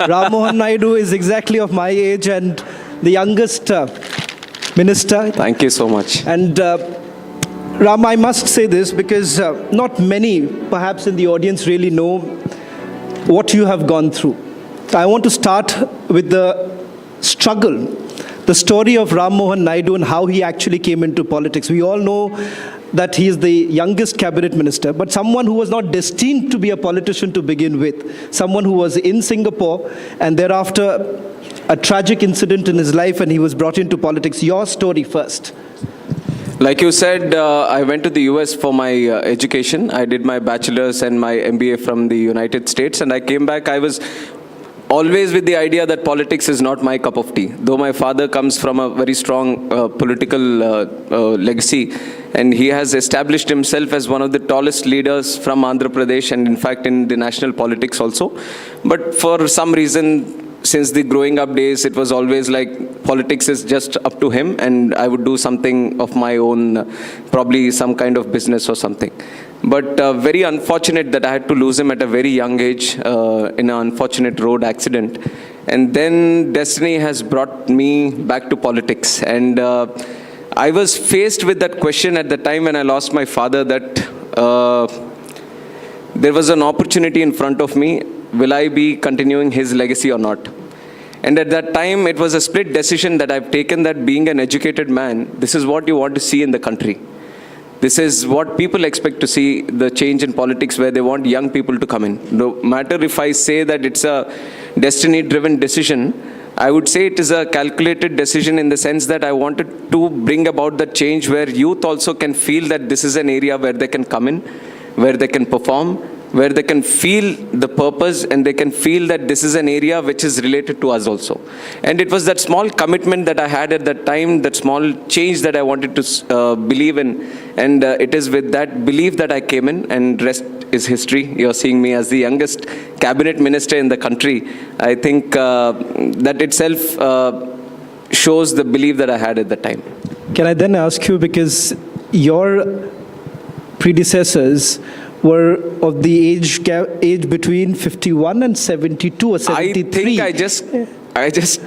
Ram Mohan Naidu is exactly of my age and the youngest minister. Thank you so much. And Ram, I must say this because not many, perhaps in the audience, really know what you have gone through. I want to start with the struggle, the story of Ram Mohan Naidu and how he actually came into politics. We all know that he is the youngest cabinet minister, but someone who was not destined to be a politician to begin with, someone who was in Singapore and thereafter a tragic incident in his life and he was brought into politics. Your story first. Like you said, I went to the US for my education. I did my bachelor's and my MBA from the United States, and I came back. I was always with the idea that politics is not my cup of tea. Though my father comes from a very strong political legacy, and he has established himself as one of the tallest leaders from Andhra Pradesh and in fact in the national politics also. But for some reason, since the growing up days, it was always like politics is just up to him and I would do something of my own, probably some kind of business or something. But very unfortunate that I had to lose him at a very young age in an unfortunate road accident. And then destiny has brought me back to politics. And I was faced with that question at the time when I lost my father, that there was an opportunity in front of me. Will I be continuing his legacy or not? And at that time, it was a split decision that I've taken, that being an educated man, this is what you want to see in the country. This is what people expect to see, the change in politics where they want young people to come in. No matter if I say that it's a destiny-driven decision, I would say it is a calculated decision in the sense that I wanted to bring about the change where youth also can feel that this is an area where they can come in, where they can perform, where they can feel the purpose and they can feel that this is an area which is related to us also. And it was that small commitment that I had at that time, that small change that I wanted to believe in. And it is with that belief that I came in, and rest is history. You're seeing me as the youngest cabinet minister in the country. I think that itself shows the belief that I had at that time. Can I then ask you, because your predecessors were of the age between 51 and 72 or 73. I think I just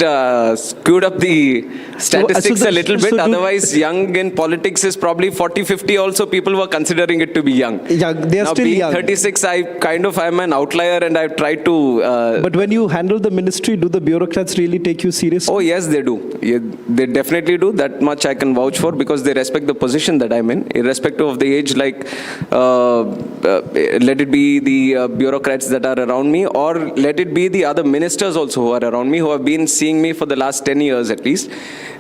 screwed up the statistics a little bit. Otherwise, young in politics is probably 40, 50 also. People were considering it to be young. Yeah, they are now, still being young. 36, I'm an outlier and I've tried to... But when you handle the ministry, do the bureaucrats really take you seriously? Oh, yes, they do. Yeah, they definitely do. That much I can vouch for, because they respect the position that I'm in, irrespective of the age. Like, let it be the bureaucrats that are around me, or let it be the other ministers also who are around me, who have been seeing me for the last 10 years at least.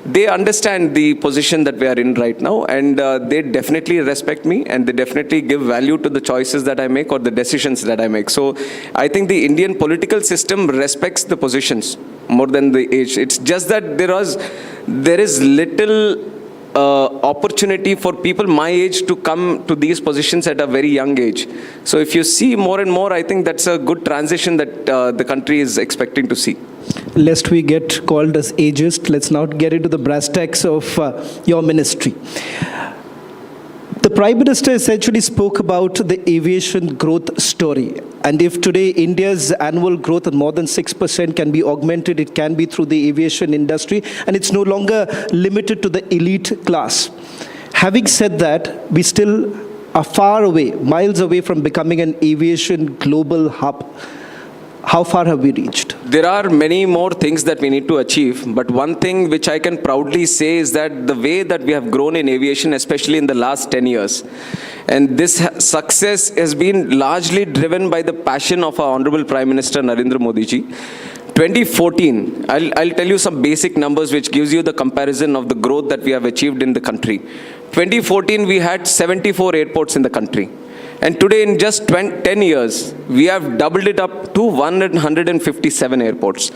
They understand the position that we are in right now, and they definitely respect me, and they definitely give value to the choices that I make or the decisions that I make. So I think the Indian political system respects the positions more than the age. It's just that there is little opportunity for people my age to come to these positions at a very young age. So if you see more and more, I think that's a good transition that the country is expecting to see. Lest we get called as ageist, let's now get into the brass tacks of your ministry. The Prime Minister essentially spoke about the aviation growth story. And if today India's annual growth of more than 6% can be augmented, it can be through the aviation industry, and it's no longer limited to the elite class. Having said that, we still are far away, miles away from becoming an aviation global hub. How far have we reached? There are many more things that we need to achieve, but one thing which I can proudly say is that the way that we have grown in aviation, especially in the last 10 years, and this success has been largely driven by the passion of our Honorable Prime Minister Narendra Modi ji. 2014, I'll tell you some basic numbers which gives you the comparison of the growth that we have achieved in the country. 2014, we had 74 airports in the country. And today, in just 10 years, we have doubled it up to 157 airports.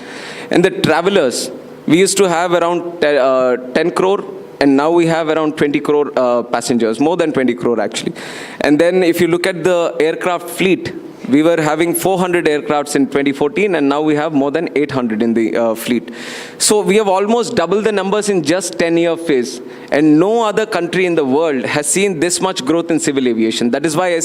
And the travelers, we used to have around 10 crore, and now we have around 20 crore passengers, more than 20 crore actually. And then if you look at the aircraft fleet, we were having 400 aircrafts in 2014, and now we have more than 800 in the fleet. So we have almost doubled the numbers in just 10-year phase. And no other country in the world has seen this much growth in civil aviation. That is why I